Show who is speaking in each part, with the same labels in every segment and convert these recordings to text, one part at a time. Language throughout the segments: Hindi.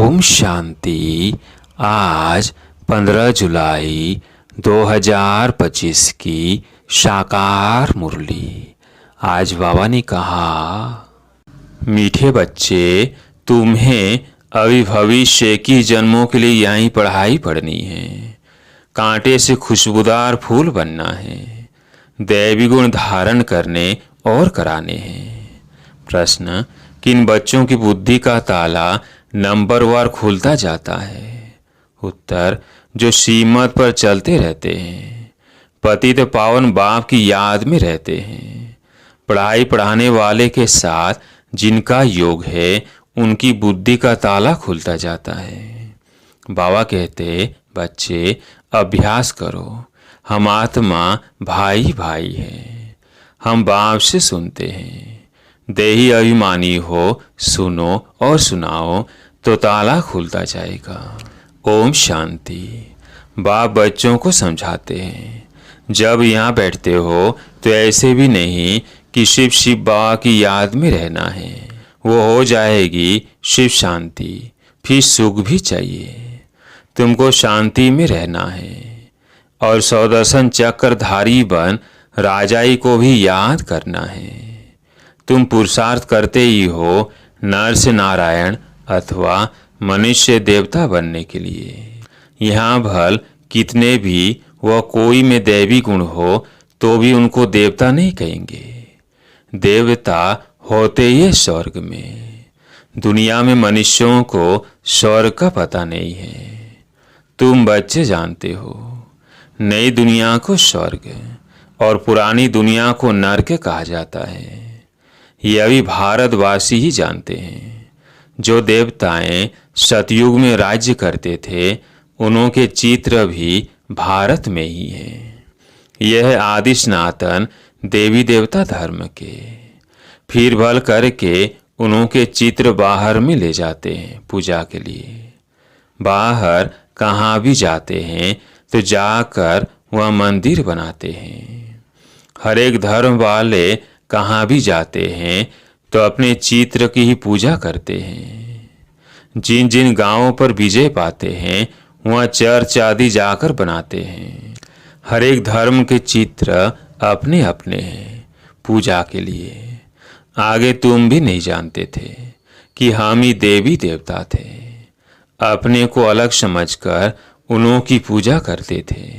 Speaker 1: ओम शांति। आज 15 जुलाई 2025 की साकार मुरली। आज बाबा ने कहा, मीठे बच्चे, तुम्हें अभी भविष्य की जन्मों के लिए यहीं पढ़ाई पढ़नी है। कांटे से खुशबूदार फूल बनना है, दैवी गुण धारण करने और कराने हैं। प्रश्न, किन बच्चों की बुद्धि का ताला नंबरवार खुलता जाता है? उत्तर, जो श्रीमत पर चलते रहते हैं, पतित पावन बाप की याद में रहते हैं। पढ़ाई पढ़ाने वाले के साथ जिनका योग है, उनकी बुद्धि का ताला खुलता जाता है। बाबा कहते, बच्चे अभ्यास करो, हम आत्मा भाई भाई हैं। हम बाप से सुनते हैं। देही अभिमानी हो, सुनो और सुनाओ तो ताला खुलता जाएगा। ओम शांति। बाप बच्चों को समझाते हैं, जब यहाँ बैठते हो तो ऐसे भी नहीं कि शिव शिव बाबा की याद में रहना है। वो हो जाएगी शिव शांति, फिर सुख भी चाहिए। तुमको शांति में रहना है और सौदर्शन चक्रधारी बन राजाई को भी याद करना है। तुम पुरुषार्थ करते ही हो नर से नारायण अथवा मनुष्य देवता बनने के लिए। यहाँ भल कितने भी वह कोई में दैवी गुण हो तो भी उनको देवता नहीं कहेंगे। देवता होते ही स्वर्ग में। दुनिया में मनुष्यों को स्वर्ग का पता नहीं है। तुम बच्चे जानते हो, नई दुनिया को स्वर्ग और पुरानी दुनिया को नरक कहा जाता है। यह भी भारतवासी ही जानते हैं। जो देवताएं सतयुग में राज्य करते थे, उनके चित्र भी भारत में ही हैं। यह आदि सनातन देवी देवता धर्म के। फिर भल करके उनके चित्र बाहर में ले जाते हैं पूजा के लिए। बाहर कहाँ भी जाते हैं तो जाकर वह मंदिर बनाते हैं। हर एक धर्म वाले कहाँ भी जाते हैं तो अपने चित्र की ही पूजा करते हैं। जिन जिन गांवों पर विजय पाते हैं, वहाँ चर्च आदि जाकर बनाते हैं। हर एक धर्म के चित्र अपने अपने हैं पूजा के लिए। आगे तुम भी नहीं जानते थे कि हम ही देवी देवता थे। अपने को अलग समझकर उन्हों की पूजा करते थे।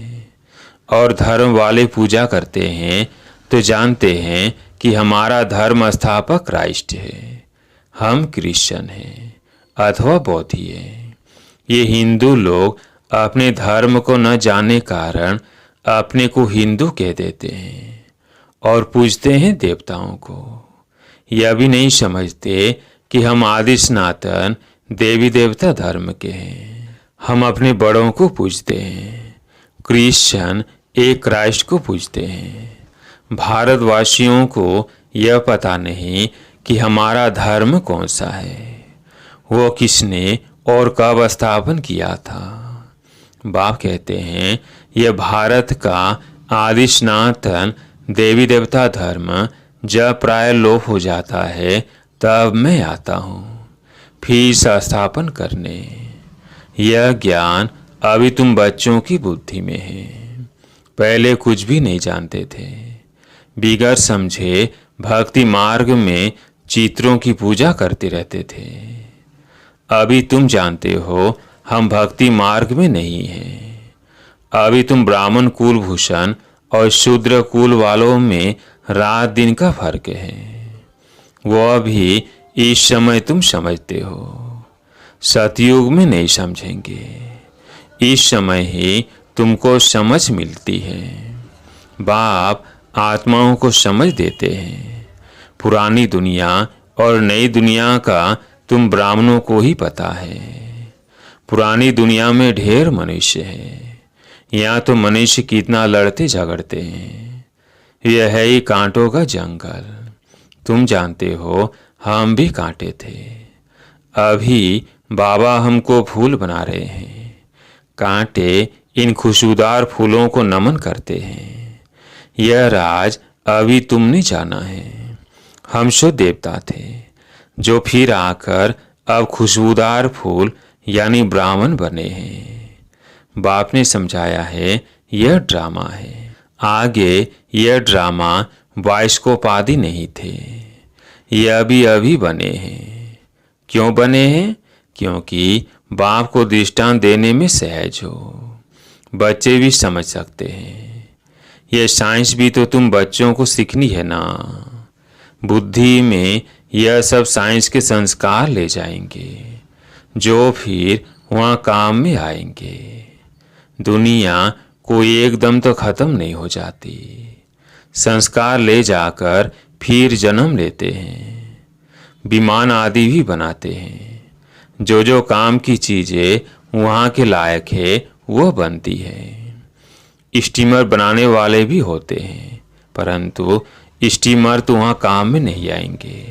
Speaker 1: और धर्म वाले पूजा करते हैं तो जानते हैं कि हमारा धर्म स्थापक क्राइस्ट है, हम क्रिश्चियन हैं अथवा बौद्धी हैं। ये हिंदू लोग अपने धर्म को न जाने कारण अपने को हिंदू कह देते हैं और पूजते हैं देवताओं को। यह भी नहीं समझते कि हम आदि सनातन देवी देवता धर्म के हैं। हम अपने बड़ों को पूजते हैं। क्रिश्चियन एक क्राइस्ट को पूजते हैं। भारतवासियों को यह पता नहीं कि हमारा धर्म कौन सा है, वो किसने और कब स्थापन किया था। बाप कहते हैं, यह भारत का आदि सनातन देवी देवता धर्म जब प्राय लोप हो जाता है, तब मैं आता हूँ फिर स्थापन करने। यह ज्ञान अभी तुम बच्चों की बुद्धि में है। पहले कुछ भी नहीं जानते थे। बिगर समझे भक्ति मार्ग में चित्रों की पूजा करते रहते थे। अभी तुम जानते हो, हम भक्ति मार्ग में नहीं हैं। अभी तुम ब्राह्मण कुल भूषण और शूद्र कुल वालों में रात दिन का फर्क है। वह भी इस समय तुम समझते हो, सतयुग में नहीं समझेंगे। इस समय ही तुमको समझ मिलती है। बाप आत्माओं को समझ देते हैं। पुरानी दुनिया और नई दुनिया का तुम ब्राह्मणों को ही पता है। पुरानी दुनिया में ढेर मनुष्य है। यहाँ तो मनुष्य कितना लड़ते झगड़ते हैं। यह है ही कांटों का जंगल। तुम जानते हो, हम भी कांटे थे। अभी बाबा हमको फूल बना रहे हैं। कांटे इन खुशबूदार फूलों को नमन करते हैं। यह राज अभी तुमने जाना है। हम शुद्ध देवता थे, जो फिर आकर अब खुशबूदार फूल यानी ब्राह्मण बने हैं। बाप ने समझाया है यह ड्रामा है। आगे यह ड्रामा बाइस्कोप आदि नहीं थे, यह अभी अभी बने हैं। क्यों बने हैं? क्योंकि बाप को दृष्टांत देने में सहज हो, बच्चे भी समझ सकते हैं। यह साइंस भी तो तुम बच्चों को सीखनी है ना। बुद्धि में यह सब साइंस के संस्कार ले जाएंगे जो फिर वहाँ काम में आएंगे। दुनिया कोई एकदम तो खत्म नहीं हो जाती, संस्कार ले जाकर फिर जन्म लेते हैं। विमान आदि भी बनाते हैं, जो काम की चीजें वहाँ के लायक है वह बनती है। स्टीमर बनाने वाले भी होते हैं, परंतु स्टीमर तो वहाँ काम में नहीं आएंगे।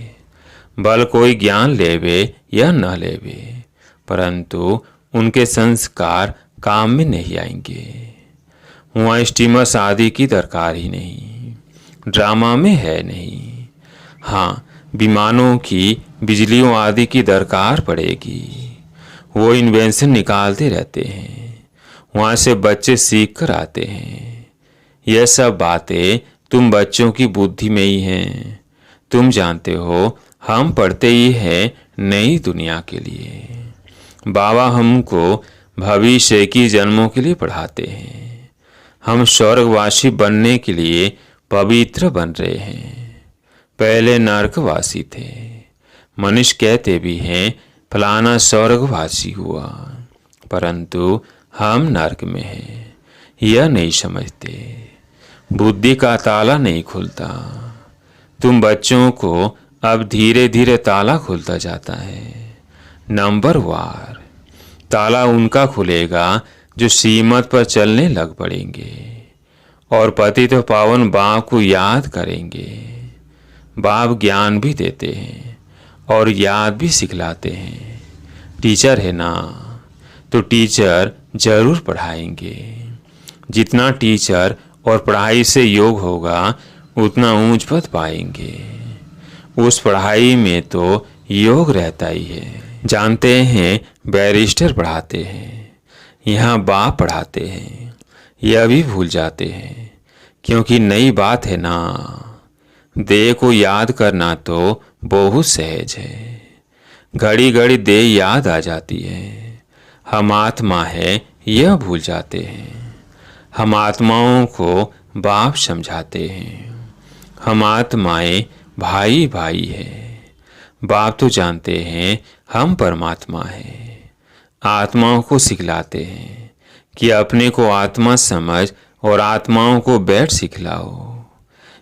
Speaker 1: बल कोई ज्ञान लेवे या न लेवे, परंतु उनके संस्कार काम में नहीं आएंगे। वहाँ स्टीमर शादी की दरकार ही नहीं, ड्रामा में है नहीं। हाँ, विमानों की, बिजलियों आदि की दरकार पड़ेगी। वो इन्वेंशन निकालते रहते हैं, वहाँ से बच्चे सीख कर आते हैं। यह सब बातें तुम बच्चों की बुद्धि में ही हैं। तुम जानते हो हम पढ़ते ही हैं नई दुनिया के लिए। बाबा हमको भविष्य की जन्मों के लिए पढ़ाते हैं। हम स्वर्गवासी बनने के लिए पवित्र बन रहे हैं। पहले नरकवासी थे। मनुष्य कहते भी हैं फलाना स्वर्गवासी हुआ, परंतु हम नरक में हैं। यह नहीं समझते, बुद्धि का ताला नहीं खुलता। तुम बच्चों को अब धीरे धीरे ताला खुलता जाता है। नंबर वार ताला उनका खुलेगा जो श्रीमत पर चलने लग पड़ेंगे और पतित तो पावन बाप को याद करेंगे। बाप ज्ञान भी देते हैं और याद भी सिखलाते हैं। टीचर है ना, तो टीचर जरूर पढ़ाएंगे। जितना टीचर और पढ़ाई से योग होगा उतना ऊंच पद पाएंगे। उस पढ़ाई में तो योग रहता ही है। जानते हैं बैरिस्टर पढ़ाते हैं, यहाँ बाप पढ़ाते हैं, यह भी भूल जाते हैं क्योंकि नई बात है ना। देह को याद करना तो बहुत सहज है, घड़ी घड़ी देह याद आ जाती है। हम आत्मा है यह भूल जाते हैं। हम आत्माओं को बाप समझाते हैं। हम आत्माएं भाई भाई है। बाप तो जानते हैं हम परमात्मा है। आत्माओं को सिखलाते हैं कि अपने को आत्मा समझ और आत्माओं को बैठ सिखलाओ।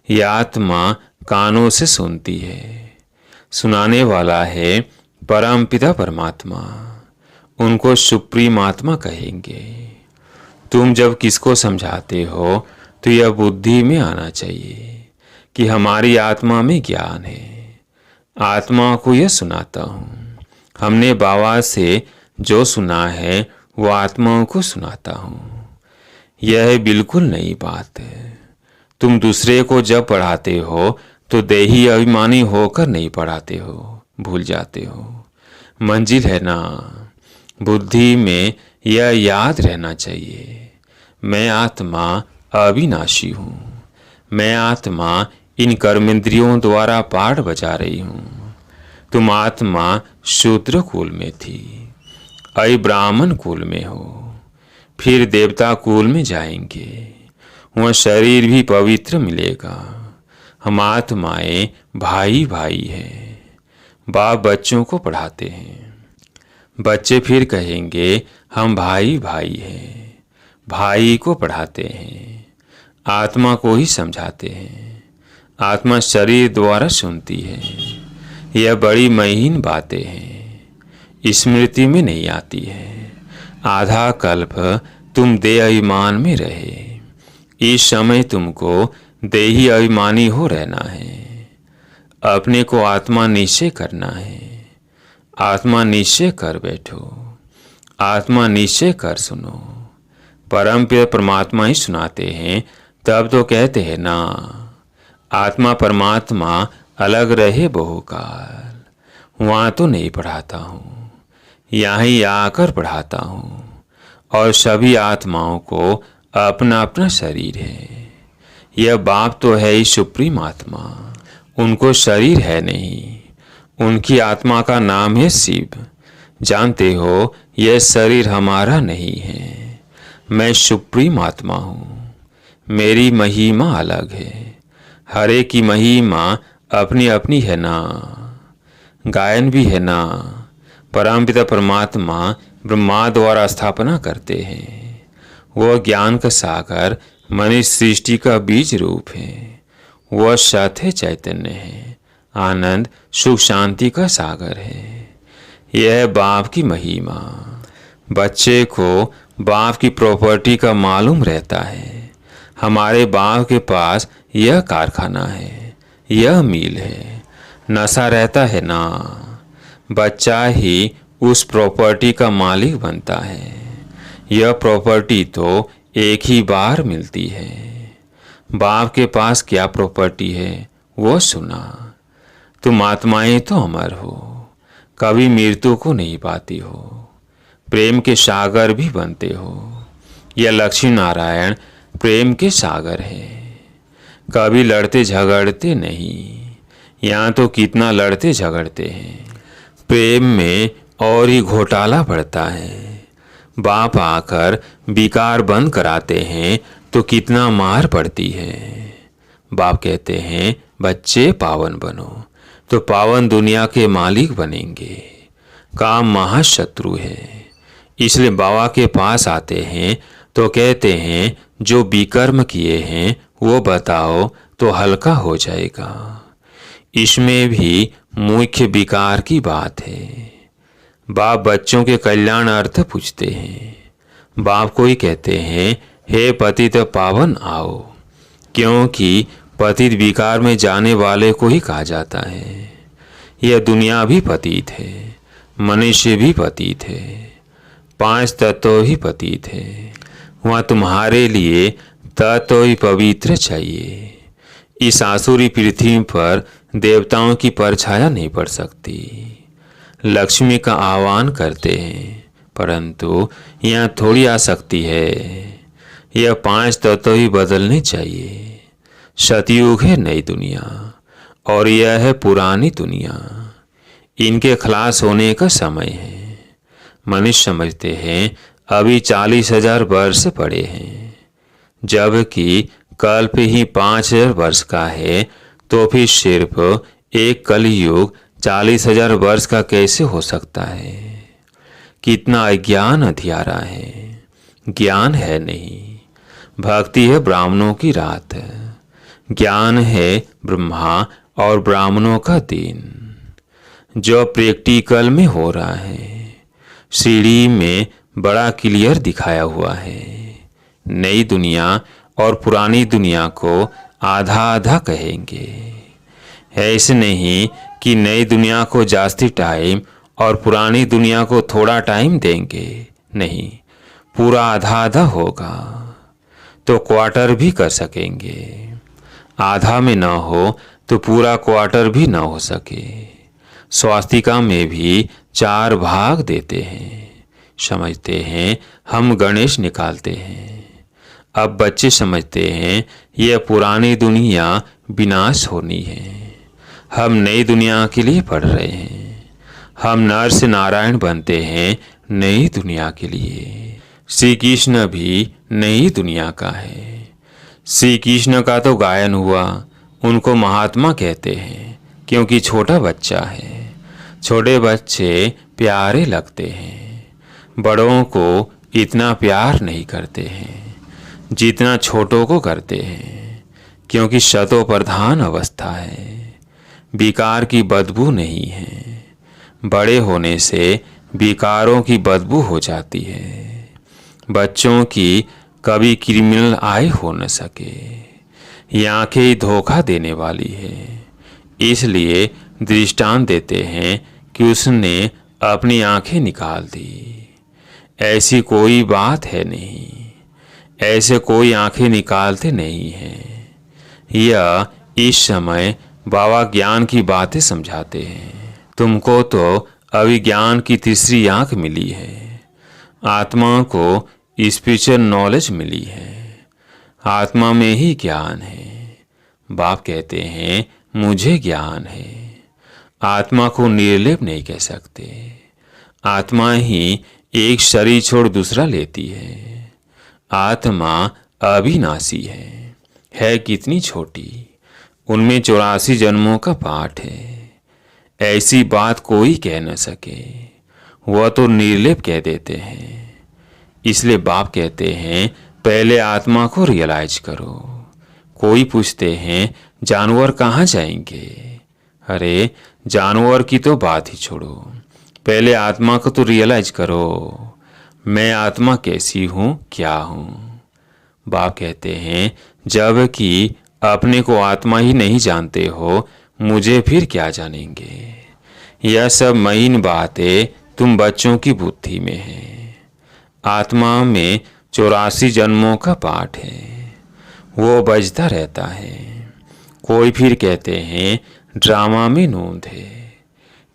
Speaker 1: यह आत्मा कानों से सुनती है, सुनाने वाला है परम पिता परमात्मा। उनको सुप्रीम आत्मा कहेंगे। तुम जब किसको समझाते हो तो यह बुद्धि में आना चाहिए कि हमारी आत्मा में ज्ञान है। आत्मा को यह सुनाता हूँ। हमने बाबा से जो सुना है वो आत्माओं को सुनाता हूँ। यह बिल्कुल नई बात है। तुम दूसरे को जब पढ़ाते हो तो देही अभिमानी होकर नहीं पढ़ाते हो, भूल जाते हो। मंजिल है ना, बुद्धि में यह याद रहना चाहिए। मैं आत्मा अविनाशी हूँ। मैं आत्मा इन कर्मेंद्रियों द्वारा पाठ बजा रही हूँ। तुम आत्मा शूद्र कुल में थी, अय ब्राह्मण कुल में हो, फिर देवता कुल में जाएंगे। वह शरीर भी पवित्र मिलेगा। हम आत्माएं भाई भाई हैं। बाप बच्चों को पढ़ाते हैं। बच्चे फिर कहेंगे हम भाई भाई हैं। भाई को पढ़ाते हैं, आत्मा को ही समझाते हैं। आत्मा शरीर द्वारा सुनती है। यह बड़ी महीन बातें हैं, स्मृति में नहीं आती है। आधा कल्प तुम देह अभिमान में रहे। इस समय तुमको देही अभिमानी हो रहना है। अपने को आत्मा निश्चय करना है। आत्मा निश्चय कर बैठो। आत्मा निश्चय कर सुनो। परम पिता परमात्मा ही सुनाते हैं, तब तो कहते हैं ना आत्मा परमात्मा अलग रहे बहुकाल। वहाँ तो नहीं पढ़ाता हूँ। यहाँ ही आकर पढ़ाता हूँ। और सभी आत्माओं को अपना अपना शरीर है। यह बाप तो है ही सुप्रीम आत्मा, उनको शरीर है नहीं। उनकी आत्मा का नाम है शिव। जानते हो, यह शरीर हमारा नहीं है। मैं सुप्रीम आत्मा हूँ। मेरी महिमा अलग है। हर एक की महिमा अपनी अपनी है ना। गायन भी है ना। परमपिता परमात्मा ब्रह्मा द्वारा स्थापना करते हैं। वह ज्ञान का सागर मनुष्य सृष्टि का बीज रूप है। वह सत है, चैतन्य है, आनंद सुख शांति का सागर है। यह बाप की महिमा। बच्चे को बाप की प्रॉपर्टी का मालूम रहता है। हमारे बाप के पास यह कारखाना है, यह मिल है। नशा रहता है ना। बच्चा ही उस प्रॉपर्टी का मालिक बनता है। यह प्रॉपर्टी तो एक ही बार मिलती है। बाप के पास क्या प्रॉपर्टी है वो सुना। तुम आत्माएं तो अमर हो, कभी मृत्यु को नहीं पाती हो, प्रेम के सागर भी बनते हो। यह लक्ष्मी नारायण प्रेम के सागर है। कभी लड़ते झगड़ते नहीं। यहाँ तो कितना लड़ते झगड़ते हैं। प्रेम में और ही घोटाला पड़ता है। बाप आकर विकार बंद कराते हैं तो कितना मार पड़ती है। बाप कहते हैं बच्चे पावन बनो, तो पावन दुनिया के मालिक बनेंगे। काम महाशत्रु है, इसलिए बाबा के पास आते हैं तो कहते हैं जो विकर्म किए हैं वो बताओ तो हल्का हो जाएगा। इसमें भी मुख्य विकार की बात है। बाप बच्चों के कल्याण अर्थ पूछते हैं। बाप को ही कहते हैं हे पतित पावन आओ, क्योंकि पतित विकार में जाने वाले को ही कहा जाता है। यह दुनिया भी पतित है, मनुष्य भी पतित है, 5 तत्व ही पतित है। वहाँ तुम्हारे लिए तत्व ही पवित्र चाहिए। इस आसुरी पृथ्वी पर देवताओं की परछाया नहीं पड़ सकती। लक्ष्मी का आह्वान करते हैं, परंतु यहाँ थोड़ी आ सकती है। यह 5 तत्व ही बदलने चाहिए। सतयुग है नई दुनिया और यह है पुरानी दुनिया। इनके खलास होने का समय है। मनुष्य समझते हैं अभी 40,000 वर्ष पड़े हैं, जबकि कल्प ही 5,000 वर्ष का है। तो फिर सिर्फ एक कलयुग 40,000 वर्ष का कैसे हो सकता है? कितना अज्ञान अंधियारा है। ज्ञान है नहीं। भक्ति है ब्राह्मणों की रात, ज्ञान है ब्रह्मा और ब्राह्मणों का दिन। जो प्रैक्टिकल में हो रहा है, सीढ़ी में बड़ा क्लियर दिखाया हुआ है। नई दुनिया और पुरानी दुनिया को आधा आधा कहेंगे। ऐसे नहीं कि नई दुनिया को जास्ती टाइम और पुरानी दुनिया को थोड़ा टाइम देंगे। नहीं, पूरा आधा आधा होगा तो क्वार्टर भी कर सकेंगे। आधा में न हो तो पूरा क्वार्टर भी न हो सके। स्वास्तिका में भी 4 भाग देते हैं। समझते हैं हम गणेश निकालते हैं। अब बच्चे समझते हैं यह पुरानी दुनिया विनाश होनी है। हम नई दुनिया के लिए पढ़ रहे हैं। हम नर से नारायण बनते हैं नई दुनिया के लिए। श्री कृष्ण भी नई दुनिया का है। श्री कृष्ण का तो गायन हुआ, उनको महात्मा कहते हैं क्योंकि छोटा बच्चा है। छोटे बच्चे प्यारे लगते हैं, बड़ों को इतना प्यार नहीं करते हैं जितना छोटों को करते हैं, क्योंकि शतो प्रधान अवस्था है। विकार की बदबू नहीं है। बड़े होने से विकारों की बदबू हो जाती है। बच्चों की कभी क्रिमिनल आय हो न सके। ये आंखें धोखा देने वाली है, इसलिए दृष्टांत देते हैं कि उसने अपनी आंखें निकाल दी। ऐसी कोई बात है नहीं। ऐसे कोई आंखें निकालते नहीं हैं। यह इस समय बाबा ज्ञान की बातें समझाते हैं। तुमको तो अभिज्ञान की तीसरी आंख मिली है। आत्मा को स्पिरिचुअल नॉलेज मिली है। आत्मा में ही ज्ञान है। बाप कहते हैं मुझे ज्ञान है। आत्मा को निर्लेप नहीं कह सकते। आत्मा ही एक शरीर छोड़ दूसरा लेती है। आत्मा अविनाशी है कितनी छोटी। उनमें 84 जन्मों का पाठ है। ऐसी बात कोई कह न सके, वह तो निर्लेप कह देते हैं। इसलिए बाप कहते हैं पहले आत्मा को रियलाइज करो। कोई पूछते हैं जानवर कहाँ जाएंगे। अरे जानवर की तो बात ही छोड़ो, पहले आत्मा को तो रियलाइज करो। मैं आत्मा कैसी हूँ, क्या हूँ। बाप कहते हैं जब कि अपने को आत्मा ही नहीं जानते हो, मुझे फिर क्या जानेंगे। यह सब महीन बातें तुम बच्चों की बुद्धि में है। आत्मा में 84 जन्मों का पाठ है, वो बजता रहता है। कोई फिर कहते हैं ड्रामा में नोंद है,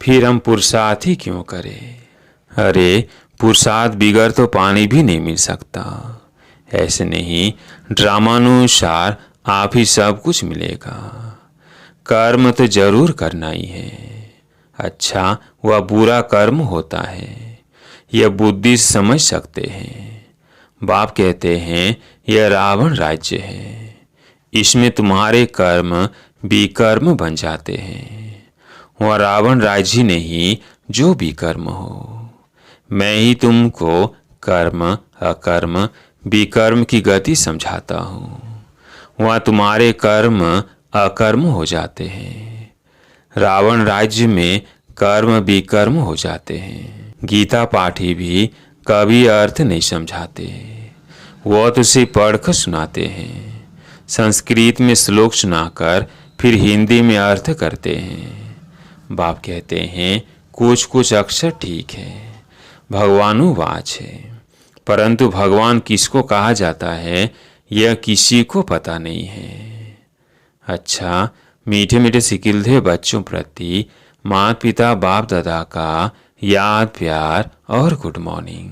Speaker 1: फिर हम पुरुषार्थ ही क्यों करें। अरे पुरुषार्थ बिगड़ तो पानी भी नहीं मिल सकता। ऐसे नहीं, ड्रामानुसार आप ही सब कुछ मिलेगा। कर्म तो जरूर करना ही है। अच्छा वह बुरा कर्म होता है, यह बुद्धि से समझ सकते हैं। बाप कहते हैं यह रावण राज्य है, इसमें तुम्हारे कर्म विकर्म बन जाते हैं। वह रावण राज्य नहीं जो विकर्म हो। मैं ही तुमको कर्म अकर्म विकर्म की गति समझाता हूँ। वहाँ तुम्हारे कर्म अकर्म हो जाते हैं। रावण राज्य में कर्म विकर्म हो जाते हैं। गीता पाठी भी कभी अर्थ नहीं समझाते, वो तो सिर्फ पढ़कर सुनाते हैं। संस्कृत में श्लोक सुनाकर फिर हिंदी में अर्थ करते हैं। बाप कहते हैं कुछ कुछ अक्षर ठीक है, भगवानुवाच है, परंतु भगवान किसको कहा जाता है यह किसी को पता नहीं है। अच्छा मीठे मीठे सिकिलधे बच्चों प्रति माता पिता बाप दादा का याद प्यार और गुड मॉर्निंग।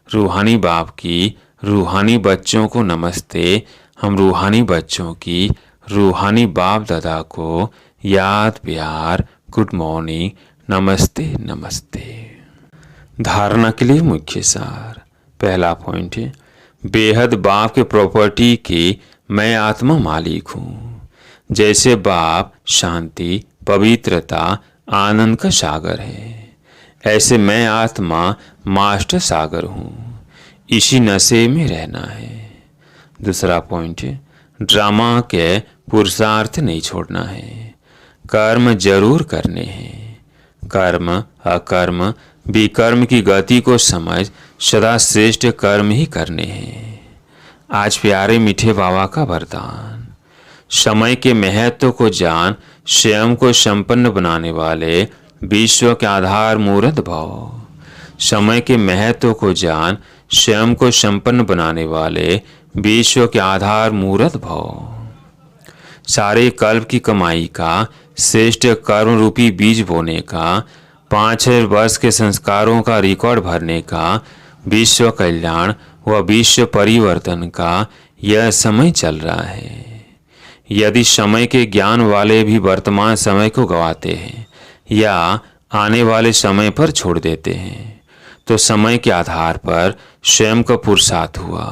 Speaker 1: रूहानी बाप की रूहानी बच्चों को नमस्ते। हम रूहानी बच्चों की रूहानी बाप दादा को याद प्यार गुड मॉर्निंग, नमस्ते नमस्ते। धारणा के लिए मुख्य सार। पहला पॉइंट है बेहद बाप के प्रॉपर्टी की मैं आत्मा मालिक हूँ। जैसे बाप शांति पवित्रता आनंद का सागर है, ऐसे मैं आत्मा मास्टर सागर हूँ। इसी नशे में रहना है। दूसरा पॉइंट है ड्रामा के पुरुषार्थ नहीं छोड़ना है, कर्म जरूर करने हैं। कर्म अकर्म विकर्म की गति को समझ सदा श्रेष्ठ कर्म ही करने हैं। आज प्यारे मीठे बाबा का वरदान। समय के महत्व को जान स्वयं को संपन्न बनाने वाले विश्व के आधार मूर्त भव। समय के महत्व को जान स्वयं को संपन्न बनाने वाले विश्व के आधार मूर्त भव। सारे कल्प की कमाई का श्रेष्ठ कर्म रूपी बीज बोने का, 5000 वर्ष के संस्कारों का रिकॉर्ड भरने का, विश्व कल्याण व विश्व परिवर्तन का यह समय चल रहा है। यदि समय के ज्ञान वाले भी वर्तमान समय को गंवाते हैं या आने वाले समय पर छोड़ देते हैं तो समय के आधार पर स्वयं का पुरुषार्थ हुआ।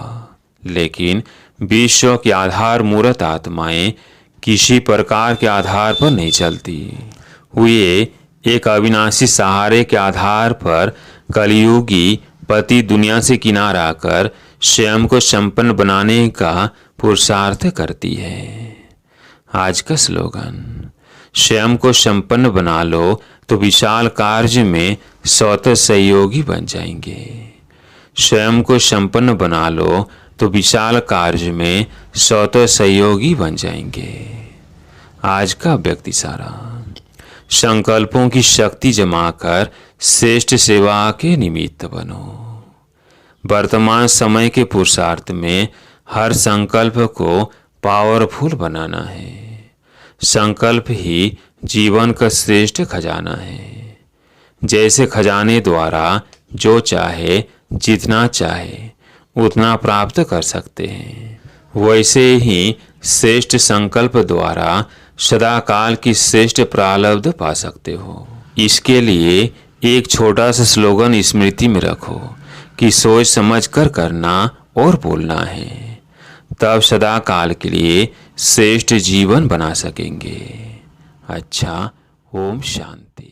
Speaker 1: लेकिन विश्व के आधार मूर्त आत्माएं किसी प्रकार के आधार पर नहीं चलती। वे एक अविनाशी सहारे के आधार पर कलयुगी पति दुनिया से किनारा कर स्वयं को संपन्न बनाने का पुरुषार्थ करती है। आज का स्लोगन स्वयं को संपन्न बना लो तो विशाल कार्य में स्वतः सहयोगी बन जाएंगे। स्वयं को संपन्न बना लो तो विशाल कार्य में स्वतः सहयोगी बन जाएंगे। आज का व्यक्ति सारा संकल्पों की शक्ति जमाकर श्रेष्ठ सेवा के निमित्त बनो। वर्तमान समय के पुरुषार्थ में हर संकल्प को पावरफुल बनाना है। संकल्प ही जीवन का श्रेष्ठ खजाना है। जैसे खजाने द्वारा जो चाहे जितना चाहे उतना प्राप्त कर सकते हैं, वैसे ही श्रेष्ठ संकल्प द्वारा सदाकाल की श्रेष्ठ प्रारब्ध पा सकते हो। इसके लिए एक छोटा सा स्लोगन स्मृति में रखो कि सोच समझ कर करना और बोलना है, तब सदा काल के लिए श्रेष्ठ जीवन बना सकेंगे। अच्छा, ओम शांति।